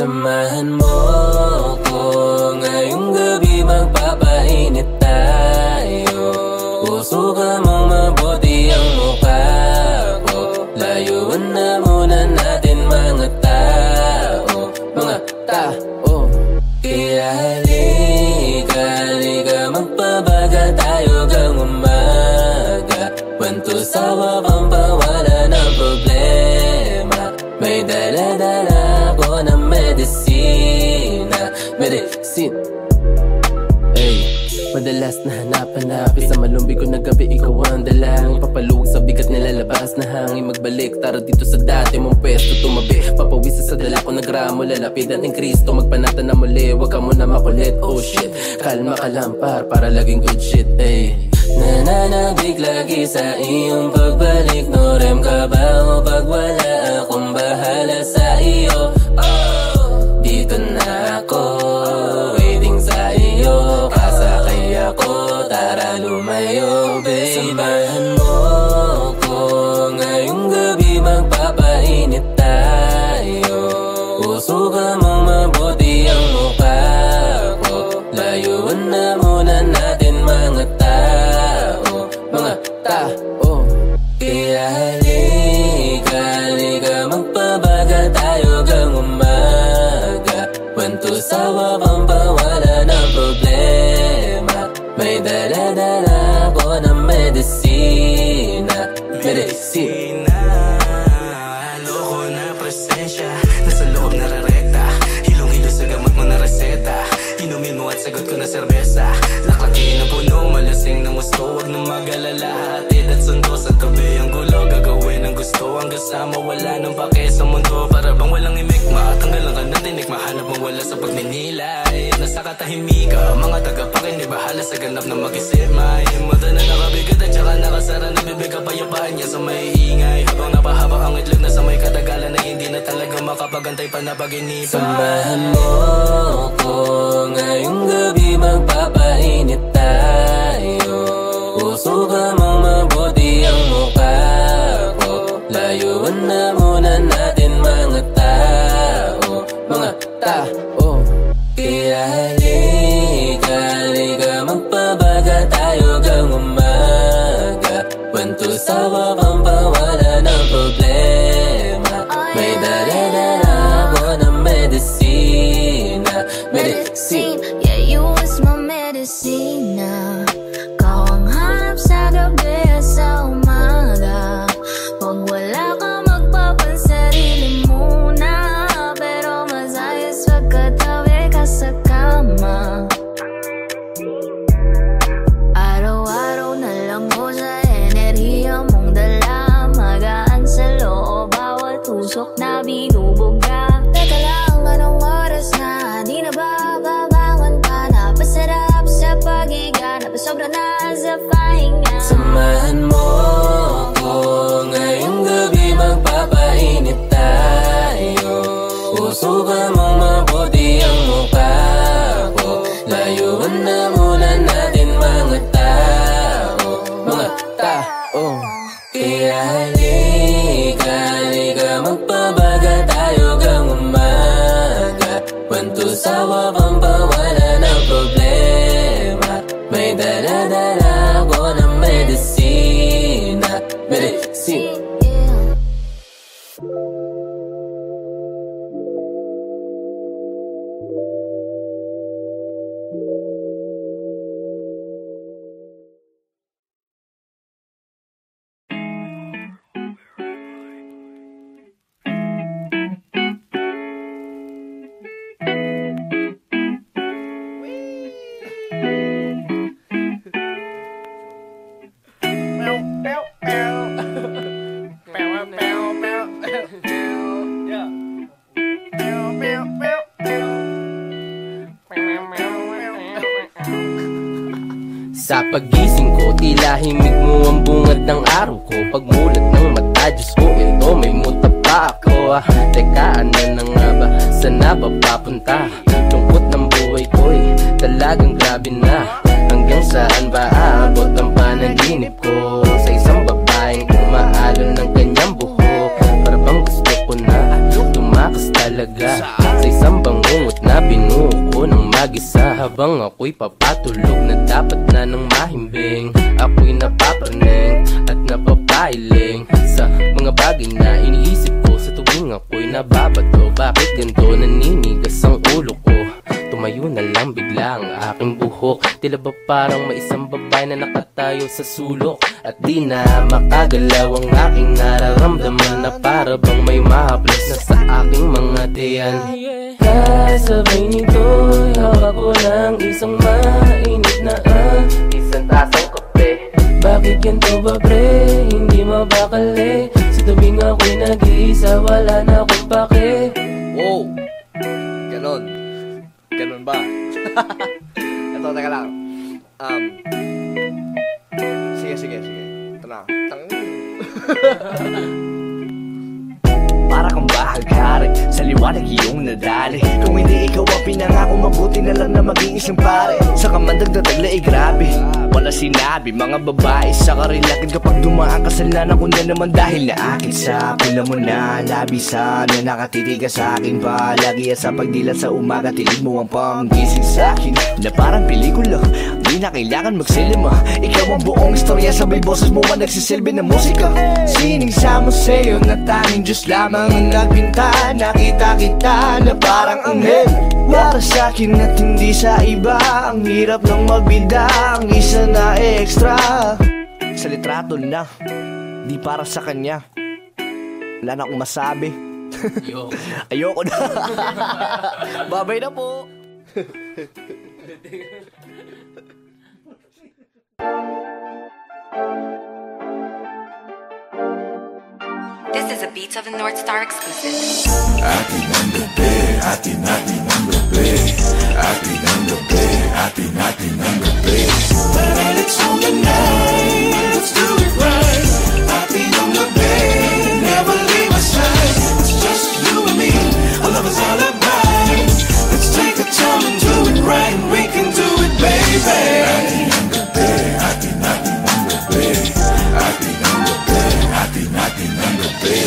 Samahan mo ko ngayong gabi, magpapainit tayo. Usukan mong mabuti ang mukha ko. Layuan na muna natin mga tao, mga tao. Kaya halika, halika, magpabaga tayo gang umaga. Pantusawa pang pawala ng problema. May dala-dala ko na medisina. Medicine. Ay, madalas na hanap-hanapin sa malumbig ko na gabi, ikaw ang dalang papaluwag sa bigat nilalabas na hangin. Magbalik, tara dito sa dati mong pwesto, tumabi. Papawisa sa dala ko na gramo, lalapitan ng Kristo. Magpanata na muli, wag ka muna makulit. Oh shit, kalma ka lang para laging good shit. Ay, nananabik lagi sa iyong pagbalik. No rem ka ba o pag wala akong bahala sa iyo? Oh, dito na ako, waiting sa iyo. Kasakay ako, tara lumayo, babe. Samahan mo ko ngayong gabi, magpapainit tayo. Usukan mong mabuti ang mukha ko. Layuan na muna natin mga tao, mga tao. Kaya halika, halika, magpabaga tayo gang umaga. Pantusawa pang pawala ng problema. May dala-dala ko na medisina. Medisina. Loko na presensya, nasa loob na rarekta. Hilong-hilo sa gamot mo na reseta. Inumin mo at sagot ko na serbesa. Laklakin ang puno, malasing ng gusto. Huwag na mag-alala, hatid at sundo. Sa tabi ang gulo, gagawin ang gusto. Hanggang sa mawala ng pake sa mundo. Para bang walang imikma, tanggalan ka ng tinik. Mahanap mong wala sa pagninilay. Nasa katahimika, mga tagapakinig, bahala sa ganap na mag-isip. May mata na nakabigat at saka nakasara na bibig. Kapayapaan niya sa may ingay. Habang napahaba ang itlog na sa may katagalan na hindi na talaga makapagantay pa na pag-inipan. Samahan mo ko ngayong gabi, magpapainit tayo. Usukan mong mabuti ang mukha ko. Layuan na muna natin mga tao, mga tao. Kaya halika, halika, magpabaga tayo gang umaga. Pantusawa pang pawala ng problema. May dala-dala ko na medisina. Medicine. Yeah, you was my medicina. Kau ang hanap sa gabi at sa umaga. Pag wala ka magpapansarili muna. Pero mas ayos pagkatabi ka sa kama. Araw-araw na lang mo sa enerhiya mong dala. Magaan sa loob, bawat usok na binubuga. Teka lang, anong oras na? Di na ba babangon pa? Napasarap sa paghiga, napasobra na sa pahinga. Samahan mo ko ngayong gabi, magpapainit tayo. Usukan mong mabuti ang mukha ko. Layuan na muna natin mga tao, mga tao. Kaya halika, halika, magpabaga tayo gang umaga. Pantusawa pang pawala ng problema. May dala-dala ko na medisina. Medicine. Sa pagising ko, tila himig mo ang bungad ng araw ko. Pagmulat ng mata, Diyos ko, ito may muta pa ako. Teka, ano na nga ba? Saan na ba papunta? Lungkot ng buhay ko'y talagang grabe na. Hanggang saan ba aabot ang panaginip ko? Sa isang babaeng umaalon ng kanyang buhok. Para bang gusto ko na tumakas talaga. Sa isang bangungot na binuo ko ng mag-isa, habang ako'y papatulog na dapat na ng mahimbing. Ako'y napapraning at napapailing sa mga bagay na iniisip ko sa tuwing ako'y nababato. Bakit ganito naninigas ang ulo ko? Tumayo na lang bigla ang aking buhok. Tila ba parang may isang babae na nakatayo sa sulok, at di na makagalaw ang aking nararamdaman, na para bang may mahaplas na sa aking mga tiyan. Kasabay nito'y hawak ko lang isang mainit na isang tasang kape. Bakit ganito ba pre? Hindi mabakali. Sa tuwing ako'y nag-iisa, wala na akong pake. Wow! Ganon. Ganon ba? Ito, teka lang. Sige. Ito na. Para kang bahagari, sa liwanag iyong nadali. Kung hindi ikaw ang pinangako, mabuti na lang na maging isang pare. Sa kamandag na tagla ay grabe, wala sinabi, mga babae sa karilakin. Kapag dumaan kasalanan ko na naman dahil na akin sa pula mo na labisan, na nakatitigas sa akin palagi. At sa pagdilat sa umaga, tilig mo ang panggising sa akin, na parang pelikula, di na kailangan magsilima. Ikaw ang buong istorya, sabay boses mo ang nagsisilbi ng musika. Siningsama sa'yo na tanging Diyos lamang ang nagpinta. Nakita kita na parang anghel para sa'kin at hindi sa iba. Ang hirap ng magbida, ang isa na extra sa litrato na di para sa kanya. Wala na akong masabi. Ayoko na. Babay na po. This is a Beats of the North Star exclusive. Atin ang gabi, atin ang gabi. Atin ang gabi, atin ang gabi. But it's on the night, let's do it right. Atin ang gabi, never leave my side. It's just you and me, our love is all about. Let's take our time and do it right. We can do it, baby. Atin ang gabi, atin ang gabi. Atin ang gabi, atin ang gabi.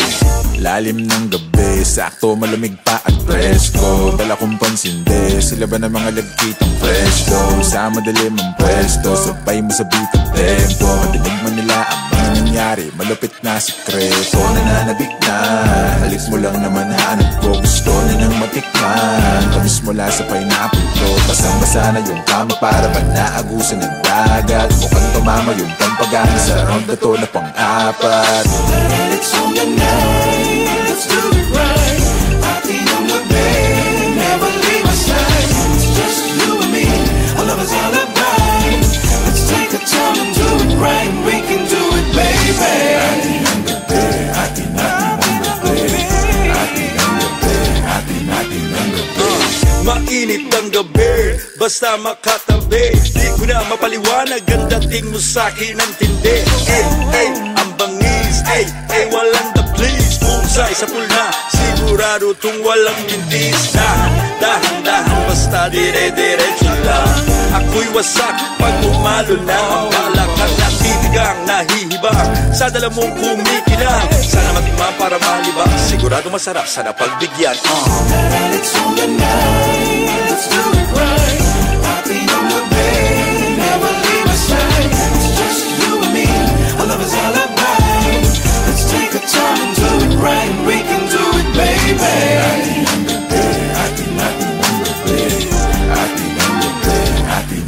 Lalim ng gabi, sakto malamig pa at presko. Dala kong pansinde, sila ba na mga lagkitang presto? Sa madalim ang pwesto, sabay mo sa beat at tempo. Madinig man nila ang mga nangyari, malupit na sikreto. Nananabik na, halis mo lang naman hanap ko. Gusto na nang matikman, tamis mula sa pineapple ko. Basang-basa na yung kama para ba naagusan ng dagat. Mukhang tumama yung pampagana sa round na to na pang-apat. It's on the night, let's do it right. Atin ang gabi, never leave my side. It's just you and me, our love is all about. Let's take our time and do it right. We can do it, baby. Atin ang gabi, atin ang gabi. Atin ang gabi, atin ang gabi. Mainit ang gabi, basta makatabi. Di ko na mapaliwanag, ang dating mo sa'kin ang tindi. Ang bangis, walang the please. Pusay sa pulna, sigurado tong walang mintis. Dahan-dahan, basta dire-diretso lang. Ako'y wasak pag umalo na. Ang balakang natitigang, nahihibang sa dala mong kumikilang. Sana matikman para malibang, sigurado masarap, sana pagbigyan. It's on the night, let's do it right. Atin ang gabi, never leave my side. It's just you and me, our love is all about. Let's take our time and do it right. We can do it, baby. Atin ang gabi, atin ang gabi. Atin ang gabi,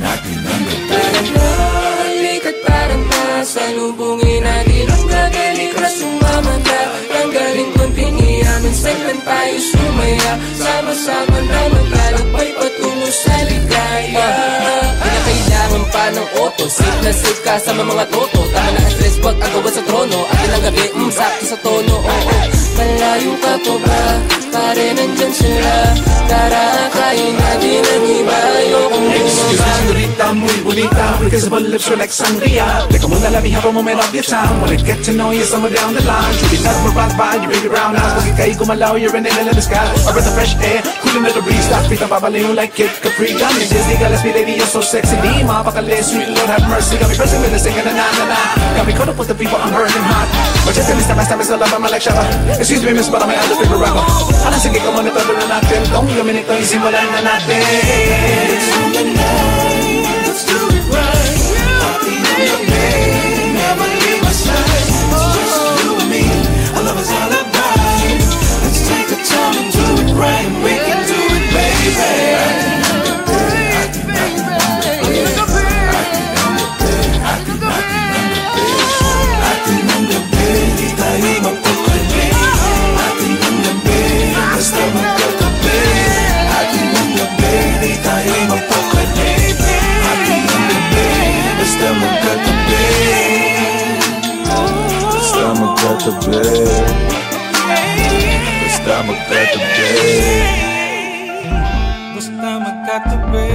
atin ang gabi. Halika't parang nasalubungin natin ang gagaling na sumama na. Ang galing kong piniyaman, saglan tayo sumaya. Sama-sama na maglalakbay patungo sa ligaya. Pinakailangan pa ng auto, safe na safe ka sa mga toto. Tama na ang stress, wag agawan sa trono. Atin ang gabi, sakto sa tono. Malayo ka po ba? Pare nandyan sila. Tara, kain natin ang iba. Ayokong bumaba. Senorita, muy bonita, because her lips are like sangria. Teka muna, let me have a moment of your time. Wanna get to know you somewhere down the line. Truly not my rock by, you baby brown eyes. Pag ika'y gumalaw, you're an angel in the sky. I breath of fresh air, cooling to the breeze. Stop feet, babaliw like Kid Capri. Got me Disney, got me lady, you're so sexy. Di mapakali, sweet Lord have mercy. Got me pressing with the singing, na-na-na. Got me caught up with the people, I'm burning hot. But just in this time, I step, it's a love, I'm like Shabba. Excuse me, miss, but I'm an other favorite rapper. Sige ka muna, tabi na natin. Don't kami nito'y simulan na natin. It's on the night, let's do it right. Happy on the bed, never leave my side. It's just you and me, our love is all about. Let's take our time and do it right. We can do it, baby. Basta magkatabi. Basta magkatabi.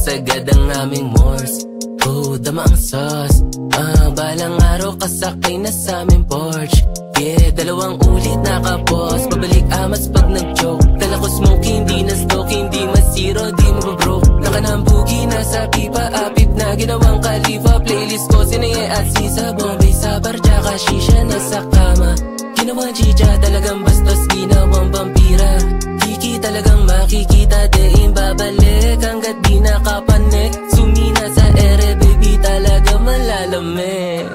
Sagad ang aming morse. Oh, dama ang sauce. Balang araw kasakay na sa aming porch. Yeah, 2 ulit nakapos. Babalik amas pag nag-joke. Dala ko smoke, hindi na stoke. Hindi masiro, di mababroke. Nakanambugi na sa pipa. Apip na ginawang kalifa. Playlist ko sinaye at sisa. Bombay sa bar, tsaka shisha na sa kama. Ginawang chicha, talagang bastos. Ginawang vampira. Kiki talagang makikita. Dein babalik hanggat di nakapanik. Sumina sa ere, baby, talaga malalamig.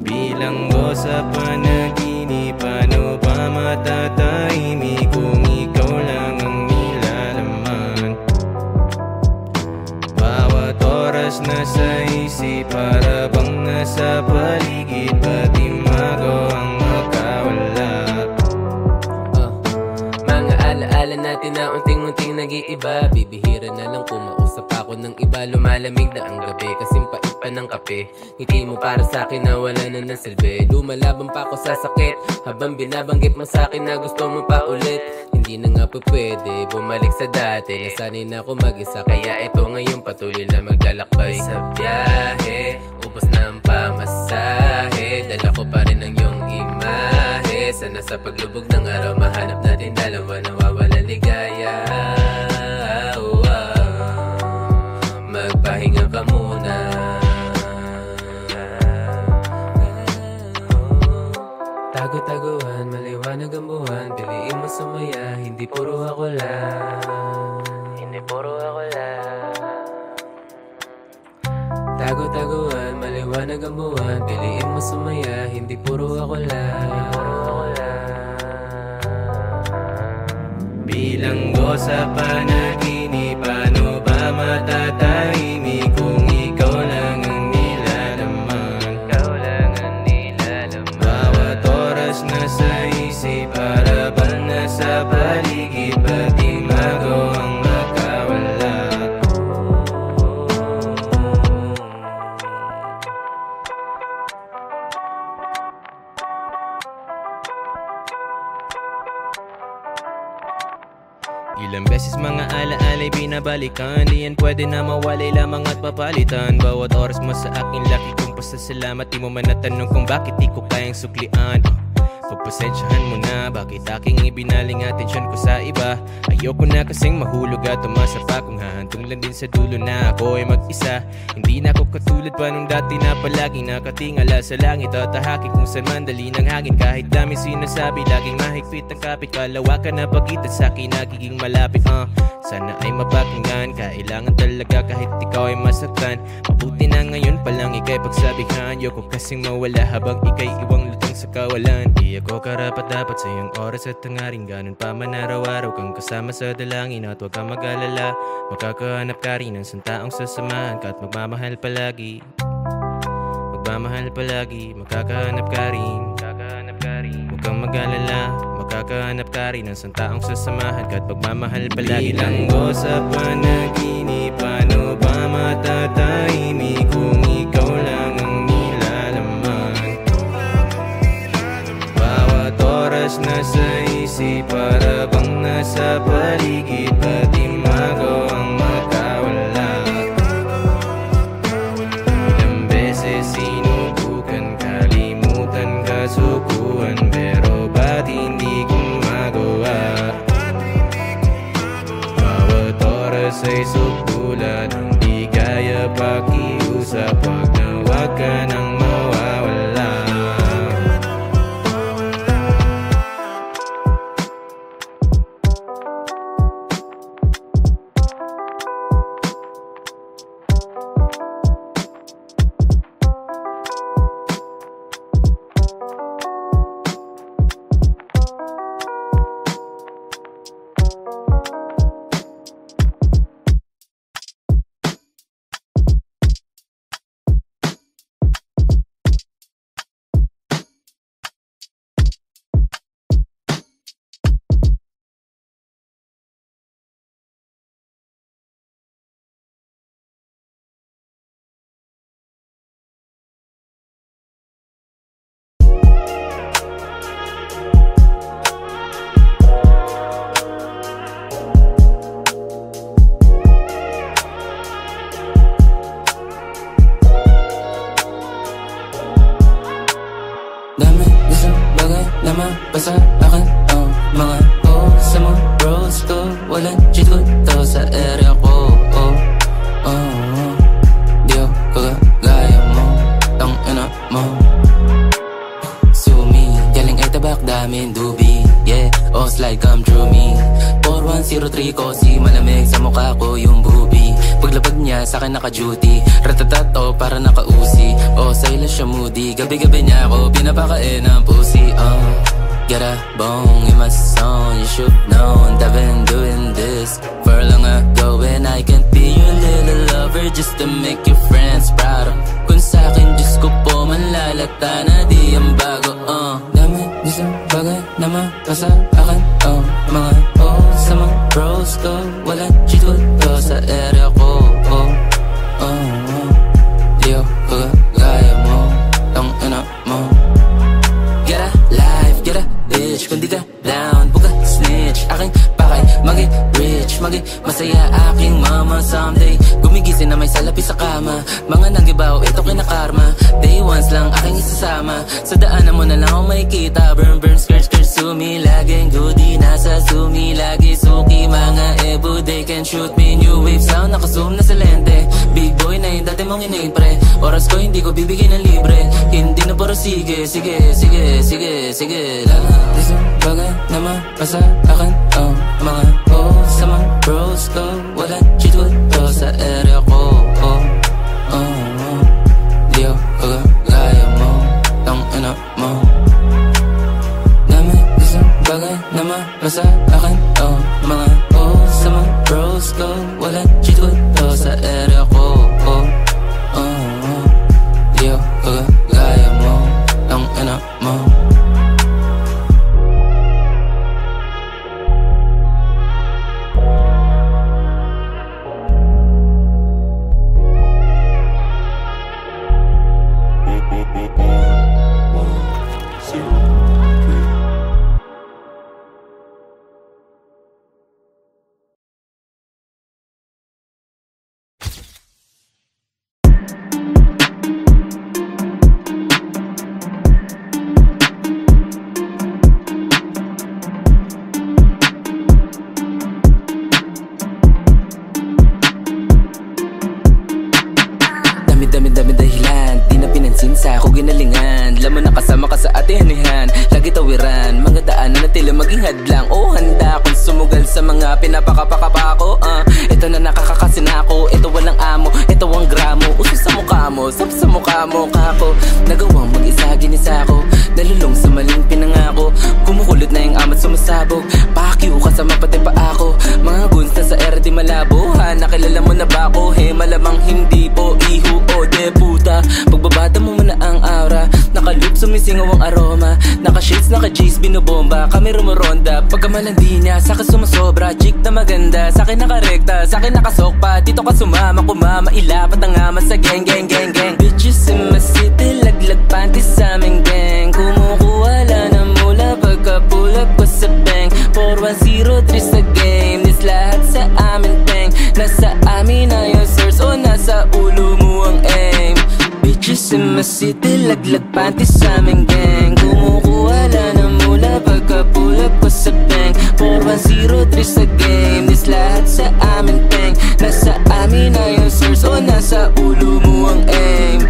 Bilang mo sa panaginip, paano pa matatahimik kung ikaw lang ang nilalaman? Bawat oras na sa isip isi para bang nasa paligid pati magawang makawala. Mga alaala natin na unting-unting nag-iiba. Bibihira na lang kumausap ako ng iba. Lumalamig na ang gabi, kasing pait pa ng kape. Ngiti mo para sa'kin na wala na ng silbi. Lumalaban pa ako sa sakit habang binabanggit mo sa'kin na gusto mo pa ulit. Hindi na nga po pwede bumalik sa dati. Nasanay na ako mag-isa, kaya ito ngayon patuloy na maglalakbay. Sa biyahe, ubos na ang pamasahe. Dala ko pa rin ang iyong imahe. Sana sa paglubog ng araw mahanap natin dalawa, nawawalan ligaya. Magpahinga ka muna. Tago-taguan, maliwanag ang buwan. Piliin mo sumaya, hindi puro ako lang. Hindi puro ako lang. Tago-taguan, maliwanag ang buwan. Piliin mo sumaya, hindi puro ako lang. Hindi puro ako lang. Bilanggo sa panaginip, paano ba matatahimik kung ikaw lang ang nilalaman? Ikaw lang ang nilalaman. Bawat oras nasa isip, para ba nasa paligid, pati magawang makawala. Ilang beses mga alaala'y binabalikan, di yan pwede na mawalay lamang at papalitan. Bawat oras mo sa akin laki kong pasasalamat. Di mo man natanong kung bakit di ko kayang suklian. Pagpasensyahan mo na, bakit aking ibinaling atensyon ko sa iba. Ayoko na kasing mahulog at umasa pa, kung hahantong lang din sa dulo na ako ay mag-isa. Hindi na ako katulad pa nung dati na palagi nakatingala sa langit at tahaki kung saan mandali ng hangin. Kahit dami sinasabi, laging mahigpit ang kapit. Kalawakan na pagitan sa akin, nagiging malapit. Sana ay mapakinggan, kailangan talaga kahit ikaw ay masaktan. Mabuti na ngayon palang ika'y pagsabihan. Yoko kasing mawala habang ika'y iwang lutang sa kawalan. Di ako karapat dapat sa iyong oras at hangarin. Ganun pa man araw-araw kang kasama sa dalangin. At huwag kang mag-alala, makakahanap ka rin ng santaong sasamahan ka at magmamahal palagi. Magmamahal palagi, makakahanap ka rin. Huwag kang mag-alala, makakahanap ka rin ng santaong sasamahan ka at magmamahal palagi. Bilanggo sa panaginip, paano ba matatahimik kung ikaw lang ang nilalaman? Bawat oras nasa isip, para bang nasa paligid, pati magawang makawala. Ilang beses sinubukan, kalimutan, kasukuan, pero ba't hindi ko magawa? Bawat oras ay sukdulan, hindi kaya pakiusap. Pag nawag ka nang mawawala. Basta akin ang mga ko sa mga bros ko. Walang cheat code to sa area ko. Di ako kagaya mo, tangina mo. Sumi, galing ay tabak, daming dubi. Yeah, oh slide come through me. 4103 ko si malamig sa mukha ko yung bubi. Paglabag niya sa'kin naka-duty, ratatat o para naka-uzi. Oh, sa ila siya moody, gabi-gabi niya ako pinapakain ng pussy. Get a bone in my zone, you should know I've been doing this for long ago. And I can be your little lover just to make your friends proud. Kung sa'kin, Diyos ko po, manlalata na di ang bago. Dami isang bagay na mapasa akin. Mga sa mga bros ko, walang cheat code to sa area ko. Di ako kagaya mo, tang ina mo. Get a life, get a bitch. Kung di ka down, buka snitch. Aking pakay, maging rich, maging masaya aking mama someday. Gumigising na may salapi sa kama. Mga nanggibaw, ito kinakarma. Day ones lang aking isasama. Sa daanan mo na lang ako makikita. Burn, burn, skirt, skirt, sumi. Laging goodie, nasa sumi. Lagi suki, mga ebo. They can shoot me, new wave sound. Nakazoom na sa lente. Big boy na yung dati mong inipre. Oras ko hindi ko bibigyan ng libre. Hindi na puro sige, sige, sige, sige, sige. Isang bagay na mapasa akin. Mga sa mga bros ko, walang cheat code to sa area ko. Di ako kagaya mo, tang ina mo. Dami isang bagay na mapasa akin. Mga sa mga bros ko, walang cheat code to sa area ko. Di ako kagaya mo, tang ina mo. Dami dahilan, di na pinansin sa ako ginalingan. Laman na kasama ka sa ate-hanihan. Lagi tawiran, mga daanan na tila maging hadlang. Handa akong sumugal sa mga pinapakapakapa ko. Ito na nakakakasin ako, ito walang amo, ito ang gramo. Uso sa mukha mo, sa mukha mo kako. Nagawang mag-isa, ginisa ko. Nalulong sa maling pinangako. Kumukulot na yung amat sumasabog. Pakyo kasama pati pa ako. Mga guns na sa era di malabo. Nakilala mo na ba ako? Malamang hindi po, iho o de puta. Pagbabata mo muna ang aura. Nakaloop sumisingaw ang aroma. Naka-shades, naka-J's, binobomba. Kami rumuronda, pagkamalandi niya sa'kin sumasobra. Chick na maganda, sa'kin nakarekta, sa'kin nakasokpa. Dito ka sumama, kumama, ilapat ang ama sa gang, gang, gang, gang. Bitches in my city, laglag panty sa aming gang. Kumukuha lang na mula pagka-pull up ko sa bank. 4103 sa game, this lahat sa amin peng. Nasa amin na yung source o nasa ulo mo ang aim. Bitches in my city, laglag panty sa aming gang. Kumukuha lang na mula pagka-pull up ko sa bank. 4103 sa game, this lahat sa amin peng. Nasa amin na yung source o nasa ulo mo ang aim.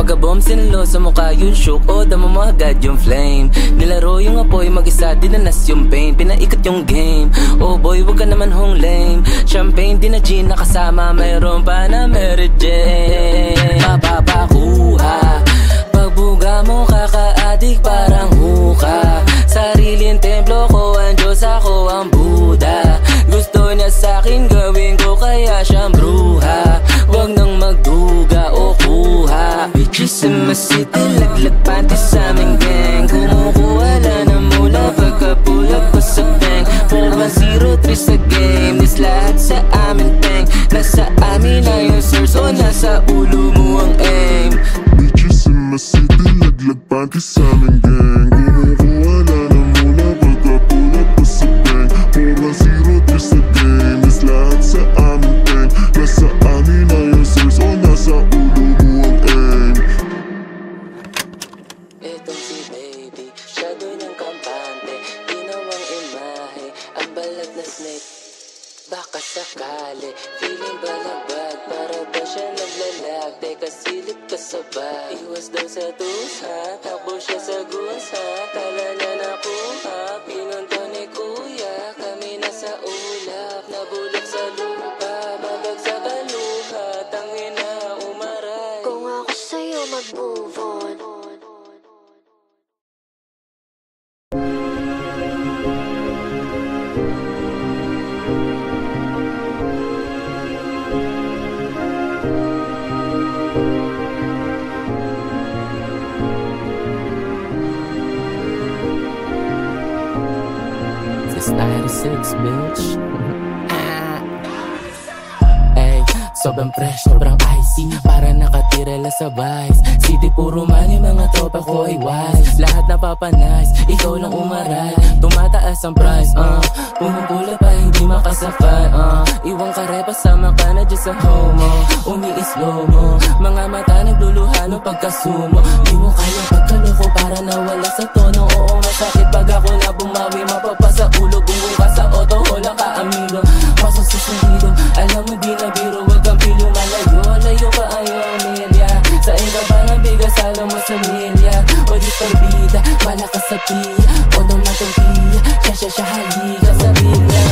Pagka-bomb sinalo sa mukha yung shook. Dama mo agad yung flame. Nilaro yung apoy, mag-isa dinanas yung pain. Pinaikot yung game. Oh boy, wag ka naman hong lame. Champagne, di na gin nakasama. Mayroon pa na Mary Jane. Mapapakuha pagbuga mo, kaka-addict parang huka. Sariling templo ko, ang Diyos ako ang Buddha. Gusto niya sa'kin gawin ko, kaya siyang bruha. Wag nang magduga o kuha. Bitches in my city, laglag panty sa aming gang. Kumukuha lang na mula pagka-pull up ko sa bank. 4103 sa game, this lahat sa amin peng. Nasa amin na yung source o nasa ulo mo ang aim. Bitches in my city, laglag panty sa aming gang. Kumukuha lang na mula pagka-pull up ko sa bank. 4103 sa game, this lahat sa amin peng. Nasa amin na yung source o nasa ulo mo ang aim. Itong si baby, siya doon ang kampante. Ginawang imahe, ang balat na snake. Baka sakali, feeling balagbag. Para ba siya naglalag? Teka silip ka sa bag. Iwas daw sa tusa, takbo siya sa gusa. Kala niya nakuha, pinunto ni kuya. Kami nasa ulap, nabulok sa lupa. Babagsak ang luha, tangina umaray. Kung ako sa'yo mag-move on. 6, bitch. Ay, sobrang fresh, sobrang icy, para nakatira lang sa vice. City puro money, mga tropa ko ay wise. Lahat napapanice, ikaw lang umaray. Tumataas ang price, pumupula pa hindi makasakay, iwang karepa, sama ka na dyan sa homo. Umi-slow mo, mga mata nagluluha no pagkasumo. Di mo kaya pagkaloko para nawala sa tono. Oo, masakit pag ako na bumawi, mapapasa ulo. Gungong ka sa auto, wala ka amigo. Pasok sa sulido, alam mo di na biro. Wag kang pilo, malayo, layo ka ayaw milya. Sa inga ba ng bigas, alam mo sa milya. O di parbida, malakas sa piya. O namatong piya, siya halika sa bigla.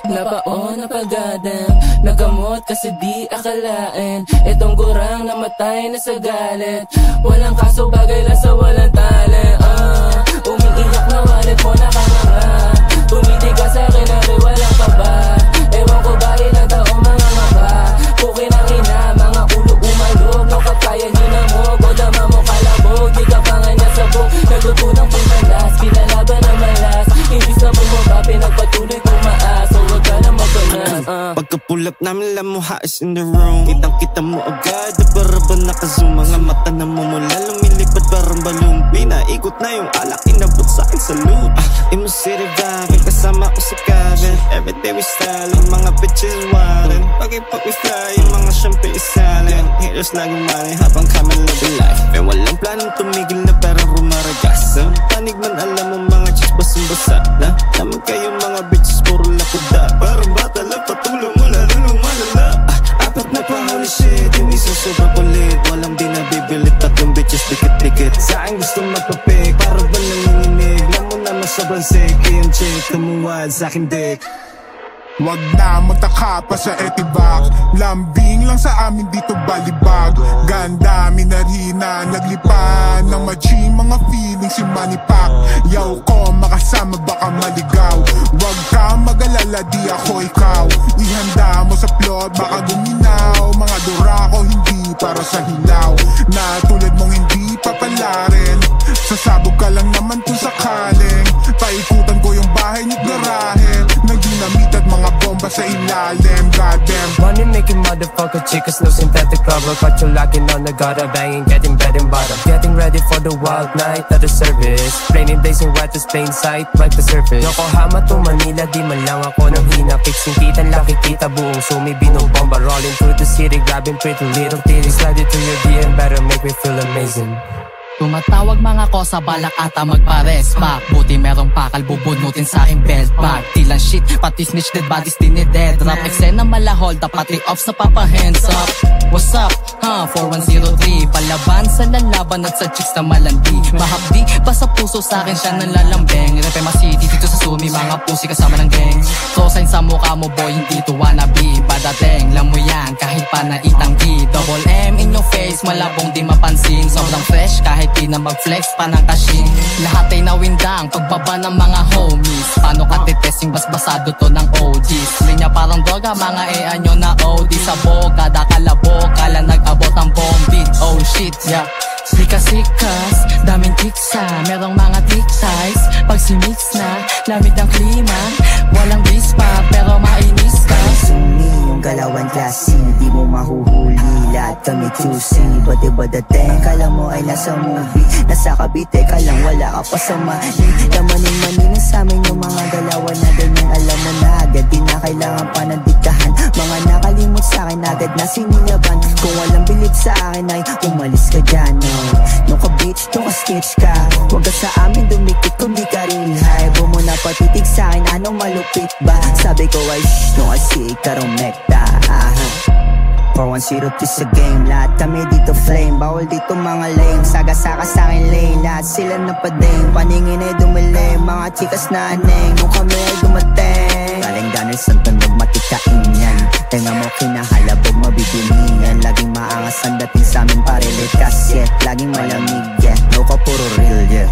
Nabaon na pagadang, nagamot kasi di akalain. Itong gurang namatay na sa galit. Walang kaso, bagay lang sa walang talent. Umiiyak na wallet mo nakanganga. Tumiti ka sa'kin na rin walang kaba. Ewan ko ba ilang taong mga maba. Pukin ang ina, mga ulo umalog. No kakaya hinamog, o dama mo kalabog. Di ka pa nga nasabog, natutunang pumalas. Pinalaban na malas, imbis na bumaba, pinagpatuloy kumaas. So wag ka na magbanas. Pagka-pull up namin, lamuha is in the room. Kitang-kita mo agad, para ba nakazoom? Mga mata na mumula, lumilipad parang balloon. Pinaikot na yung alak, inabot sa'kin sa loot. Imo City Valley, kasama ko sa cabin. Everyday we styling, mga bitches wildin'. Pag-ipag we fly, yung mga syempre isalin. Haters laging money habang kami living life. May walang planong tumigil na parang rumaragas. Panig man alam mo mga chicks basang-basa na. Naman kayo mga bitches puro lakuda. Parang bata lang patulong mo lalo lumalala. Apat na pa holy shit, yung isa sobrang kulit. Walang di nabibilit, tatlong bitches dikit-dikit. Saan gusto magpapik, parang ba nanginginig. Alam mo naman sobrang sick, yung chick tumuwad sa'kin dick. Wag na magtaka pa sa etibak. Lambing lang sa amin dito balibag. Ganda, minarina, naglipan ng machi, mga feeling si Manipak. Yaw ko, makasama baka maligaw. Wag ka mag-alala, di ako ikaw. Ihanda mo sa plot, baka guminaw. Mga dura ko hindi para sa hilaw. Na tulad mong hindi papalarin. Sasabog ka lang naman kung sakaling. Paikutan ko yung bahay niyo't garahe. Nagdinamit at mga bomba sa ilalim. Goddamn money making motherfucker chicas, no synthetic rubber. But you're locking on the gutter, banging, getting bed and butter. Getting ready for the wild night at the service. Plain blazing wet as plain sight, like the surface. Yokohama to Manila, di man lang ako nang hina. Fixing kita, laki kita, buong sumi, binobomba. Rolling through the city, grabbing pretty little titties. Slide it to your DM, better make me feel amazing. Tumatawag mga ko sa balak ata magpares back. Buti merong pakal bubunutin sa aking belt bag. Tilang shit, pati snitch dead bodies dinide drop. Eksena malahol, pati off sa papa hands up. What's up? 4103 palaban sa lalaban at sa chicks na malandi. Mahapdi, basta puso sa akin siya nalalambeng. Repema City, dito sa Sumi, mga pusi kasama ng gang. So sign sa mukha mo boy, hindi to wannabe. Badating, lam mo yan, kahit pa na itanggi. Double M in your face, malabong di mapansin. Sobrang fresh, kahit di na mag-flex pa ng kasing. Lahat ay nawindang, pagbaba ng mga homies. Paano ka titesting, basbasado to ng OGs. Linya parang droga, mga nyo na OD. Sa boga, dakalabo, kala nag-abot ang bomb beat. Oh shit, yeah. Sikas-sikas, daming tiksa, merong mga tick-ties. Pag simix na, lamig ang klima. Walang bispa, pero mainis ka. Sumi, yung galawan klase, di mo mahuhuli. Lahat kami choosy, ba't iba dating? Kala mo ay nasa movie, nasa Cavite ka lang, wala ka pa sa mali. Lamanin-manin sa amin yung mga galawan na ganyan. Alam mo na agad, di na kailangan pa ng diktahan. Mga nakalimot sa akin agad na sinilaban. Kung walang bilib sa akin ay umalis ka dyan, no. Nung ka-bitch, nung ka-sketch ka, huwag ka sa amin dumikit kung di ka rin high. Huwag mo na patitig sa akin, anong malupit ba? Sabi ko ay shh, nung kasi karong mekta. 4103 sa game, lahat kami dito flame. Bawal dito mga lame, saga-saka sa akin lane. Lahat sila napading, paningin ay dumilim. Mga chikas na aneng, nung kami ay dumating. Galing Daniel Santanog, matikain yan. Tenga mo kinahalabog, mabibiningan. Laging maangas ang dating sa amin, pare likas, yeah. Laging malamig, yeah. No ka puro real, yeah.